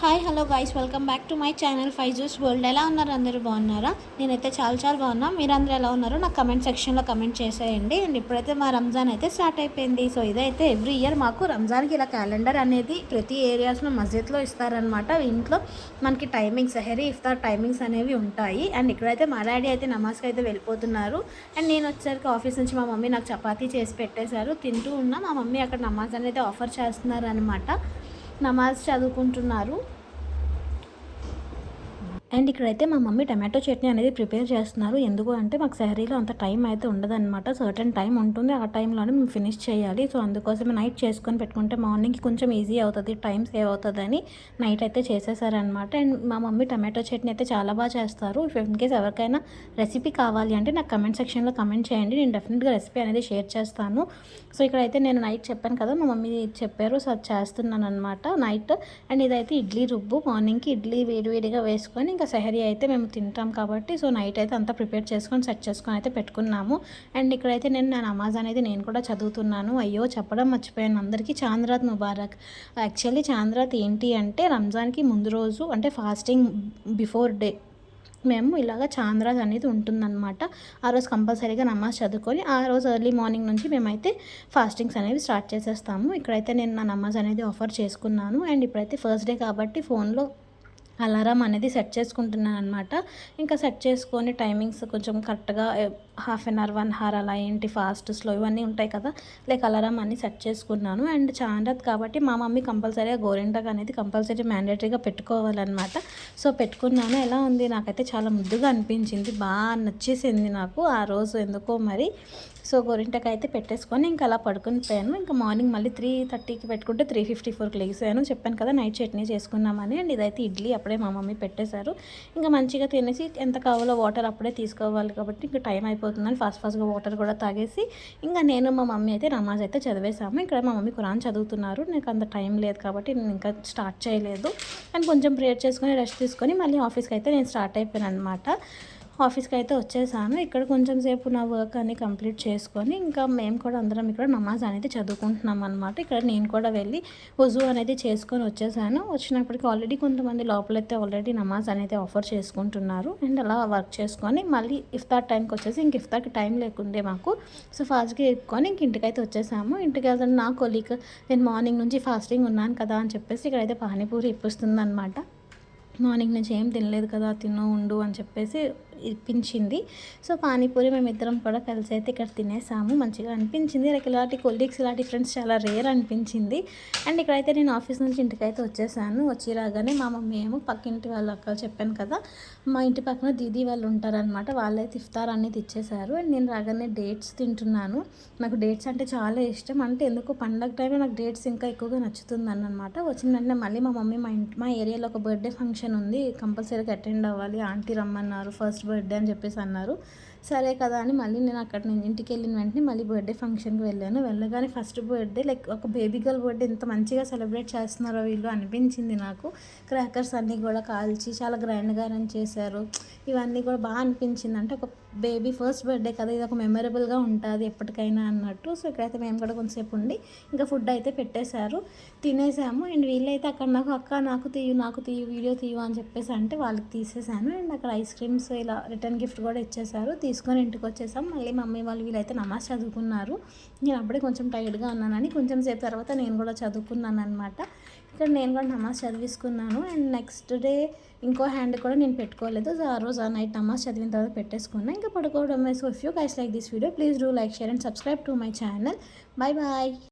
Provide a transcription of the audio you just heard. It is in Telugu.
Hi hello guys, welcome back to my channel Faizu's world. ఎలా ఉన్నారు? అందరూ బాగున్నారా? నేనైతే చాలా బాగున్నా. మీరందరూ ఎలా ఉన్నారో నాకు కమెంట్ సెక్షన్లో కమెంట్ చేసేయండి. అండ్ ఇప్పుడైతే మా రంజాన్ అయితే స్టార్ట్ అయిపోయింది. సో ఇదైతే ఎవ్రీ ఇయర్ మాకు రంజాన్కి ఇలా క్యాలెండర్ అనేది ప్రతి ఏరియాస్లో మస్జిద్లో ఇస్తారనమాట. ఇంట్లో మనకి టైమింగ్స్, సెహరీ ఇఫ్తార్ టైమింగ్స్ అనేవి ఉంటాయి. అండ్ ఇక్కడైతే మా డాడీ అయితే నమాజ్కి అయితే వెళ్ళిపోతున్నారు. అండ్ నేను వచ్చేసరికి ఆఫీస్ నుంచి మా మమ్మీ నాకు చపాతీ చేసి పెట్టేశారు. తింటూ ఉన్నా. మా మమ్మీ అక్కడ నమాజ్ అనేది ఆఫర్ చేస్తున్నారు అనమాట. నమాజ్ చదువుకుంటున్నారు. అండ్ ఇక్కడైతే మా మమ్మీ టమాటో చట్నీ అనేది ప్రిపేర్ చేస్తున్నారు. ఎందుకు అంటే మాకు సెహరీలో అంత టైం అయితే ఉండదన్నమాట. సర్టన్ టైం ఉంటుంది, ఆ టైంలోనే మేము ఫినిష్ చేయాలి. సో అందుకోసమే నైట్ చేసుకొని పెట్టుకుంటే మార్నింగ్కి కొంచెం ఈజీ అవుతుంది, టైం సేవ్ అవుతుందని నైట్ అయితే చేసేసారనమాట. అండ్ మా మమ్మీ టమాటో చట్నీ అయితే చాలా బాగా చేస్తారు. ఇఫ్ ఇన్ కేస్ ఎవరికైనా రెసిపీ కావాలి అంటే నాకు కమెంట్ సెక్షన్లో కమెంట్ చేయండి, నేను డెఫినెట్గా రెసిపీ అనేది షేర్ చేస్తాను. సో ఇక్కడైతే నేను నైట్ చెప్పాను కదా, మా మమ్మీ చెప్పారు, సో అది చేస్తున్నాను అనమాట నైట్. అండ్ ఇదైతే ఇడ్లీ రుబ్బు, మార్నింగ్కి ఇడ్లీ వేడివేడిగా వేసుకొని ఇంకా సెహరీ అయితే మేము తింటాం కాబట్టి సో నైట్ అయితే అంతా ప్రిపేర్ చేసుకొని సెట్ చేసుకొని అయితే పెట్టుకున్నాము. అండ్ ఇక్కడైతే నా నమాజ్ అనేది నేను కూడా చదువుతున్నాను. అయ్యో చెప్పడం మర్చిపోయాను అందరికీ, చాంద్రాత్ ముబారక్. యాక్చువల్లీ చాంద్రాత్ ఏంటి అంటే రంజాన్కి ముందు రోజు, అంటే ఫాస్టింగ్ బిఫోర్ డే మేము ఇలాగ చాంద్రాజ్ అనేది ఉంటుందన్నమాట. ఆ రోజు కంపల్సరీగా నమాజ్ చదువుకొని ఆ రోజు ఎర్లీ మార్నింగ్ నుంచి మేమైతే ఫాస్టింగ్స్ అనేవి స్టార్ట్ చేసేస్తాము. ఇక్కడైతే నేను నా నమాజ్ అనేది ఆఫర్ చేసుకున్నాను. అండ్ ఇప్పుడైతే ఫస్ట్ డే కాబట్టి ఫోన్లో అలారం అనేది సెట్ చేసుకుంటున్నాను అనమాట. ఇంకా సెట్ చేసుకొని టైమింగ్స్ కొంచెం కరెక్ట్గా హాఫ్ అన్ అవర్ 1 అవర్ అలా ఏంటి ఫాస్ట్ స్లో ఇవన్నీ ఉంటాయి కదా, లైక్ అలారం అన్నీ సెట్ చేసుకున్నాను. అండ్ చాంద్రాత్ కాబట్టి మా మమ్మీ కంపల్సరీగా గోరింటాకు అనేది కంపల్సరీ మ్యాండేటరీగా పెట్టుకోవాలన్నమాట. సో పెట్టుకున్నాను. ఎలా ఉంది? నాకైతే చాలా ముద్దుగా అనిపించింది, బాగా నచ్చేసింది నాకు ఆ రోజు ఎందుకో మరి. సో గోరింటాకు అయితే పెట్టేసుకొని ఇంకా అలా పడుకుని పోయాను. ఇంకా మార్నింగ్ మళ్ళీ 3:30కి పెట్టుకుంటే 3:54కి లేసాను. చెప్పాను కదా నైట్ చట్నీ చేసుకున్నామని. అండ్ ఇదైతే ఇడ్లీ అప్పుడే మా మమ్మీ పెట్టేశారు. ఇంకా మంచిగా తినేసి ఎంత కావాలో వాటర్ అప్పుడే తీసుకోవాలి కాబట్టి ఇంకా టైం అయిపోతుందని ఫాస్ట్గా వాటర్ కూడా తాగేసి ఇంకా నేను మా మమ్మీ అయితే నమాజ్ అయితే చదివేశాము. ఇక్కడ మా మమ్మీ ఖురాన్ చదువుతున్నారు. నాకు అంత టైం లేదు కాబట్టి నేను ఇంకా స్టార్ట్ చేయలేదు. అండ్ కొంచెం ప్రేయర్ చేసుకొని రెస్ట్ తీసుకొని మళ్ళీ ఆఫీస్కి అయితే నేను స్టార్ట్ అయిపోయాను అనమాట. ఆఫీస్కి అయితే వచ్చేసాను. ఇక్కడ కొంచెం సేపు నా వర్క్ అని కంప్లీట్ చేసుకొని ఇంకా మేము కూడా అందరం ఇక్కడ నమాజ్ అనేది చదువుకుంటున్నాం అనమాట. ఇక్కడ నేను కూడా వెళ్ళి వజూ అనేది చేసుకొని వచ్చేసాను. వచ్చినప్పటికీ ఆల్రెడీ కొంతమంది లోపలైతే ఆల్రెడీ నమాజ్ అనేది ఆఫర్ చేసుకుంటున్నారు. అండ్ అలా వర్క్ చేసుకొని మళ్ళీ ఇఫ్తార్ టైంకి వచ్చేసి ఇంక ఇఫ్తార్కి టైం లేకుండే మాకు. సో ఫాస్ట్గా ఎక్కుకొని ఇంక ఇంటికైతే వచ్చేసాము. ఇంటికి వెళ్తాను నా కొలీగ్ నేను మార్నింగ్ నుంచి ఫాస్టింగ్ ఉన్నాను కదా అని చెప్పేసి ఇక్కడైతే పానీపూరి ఇప్పిస్తుంది అనమాట. మార్నింగ్ నుంచి ఏం తినలేదు కదా, తిను ఉండు అని చెప్పేసి ఇప్పించింది. సో పానీపూరి మేమిద్దరం కూడా కలిసి అయితే ఇక్కడ తినేసాము. మంచిగా అనిపించింది. లైక్ ఇలాంటి కొలీగ్స్, ఇలాంటి ఫ్రెండ్స్ చాలా రేర్ అనిపించింది. అండ్ ఇక్కడైతే నేను ఆఫీస్ నుంచి ఇంటికైతే వచ్చేసాను. వచ్చి రాగానే మా మమ్మీ ఏమో పక్కింటి వాళ్ళు అక్క చెప్పాను కదా, మా ఇంటి పక్కన దీదీ వాళ్ళు ఉంటారనమాట, వాళ్ళైతే ఇఫ్తార్ అనేది ఇచ్చేసారు. అండ్ నేను రాగానే డేట్స్ తింటున్నాను. నాకు డేట్స్ అంటే చాలా ఇష్టం. అంటే ఎందుకు పండగ టైంలో నాకు డేట్స్ ఇంకా ఎక్కువగా నచ్చుతుంది అనమాట. వచ్చిన వెంటనే మళ్ళీ మా మమ్మీ మా ఏరియాలో ఒక బర్త్డే ఫంక్షన్ ఉంది, కంపల్సరీగా అటెండ్ అవ్వాలి, ఆంటీ రమ్మన్నారు, ఫస్ట్ బర్త్డే అని చెప్పేసి అన్నారు. సరే కదా అని మళ్ళీ నేను ఇంటికి వెళ్ళిన వెంటనే మళ్ళీ బర్త్డే ఫంక్షన్కి వెళ్ళగానే ఫస్ట్ బర్త్డే లైక్ ఒక బేబీ గర్ల్ బర్త్డే ఎంత మంచిగా సెలబ్రేట్ చేస్తున్నారో వీళ్ళు అనిపించింది నాకు. క్రాకర్స్ అన్నీ కూడా కాల్చి చాలా గ్రాండ్గా చేశారు. ఇవన్నీ కూడా బాగా అనిపించింది. అంటే ఒక బేబీ ఫస్ట్ బర్త్డే కదా, ఇది ఒక మెమరబుల్గా ఉంటుంది ఎప్పటికైనా అన్నట్టు. సో ఇక్కడైతే మేము కూడా కొంతసేపు ఉండి ఇంకా ఫుడ్ అయితే పెట్టేశారు, తినేసాము. అండ్ వీళ్ళైతే అక్కడ నాకు తీయు వీడియో తీయు అని చెప్పేసి అంటే వాళ్ళకి తీసేసాను. అండ్ అక్కడ ఐస్ క్రీమ్స్ ఇలా రిటర్న్ గిఫ్ట్ కూడా ఇచ్చేసారు. తీసుకొని ఇంటికి వచ్చేసాం. మళ్ళీ మమ్మీ వాళ్ళు వీళ్ళైతే నమాజ్ చదువుకున్నారు. నేను అప్పుడే కొంచెం టైర్డ్గా ఉన్నానని కొంచెం సేపు తర్వాత నేను కూడా చదువుకున్నాను అనమాట. ఇక్కడ నేను కూడా నమాజ్ చదివిసుకున్నాను. అండ్ నెక్స్ట్ డే ఇంకో హ్యాండ్ కూడా నేను పెట్టుకోలేదు. సో ఆ రోజు ఆ నైట్ నమాజ్ చదివిన తర్వాత పెట్టేసుకున్నాను, ఇంకా పడుకోవడం. So if you guys like this video please do like, share and subscribe to my channel. Bye bye.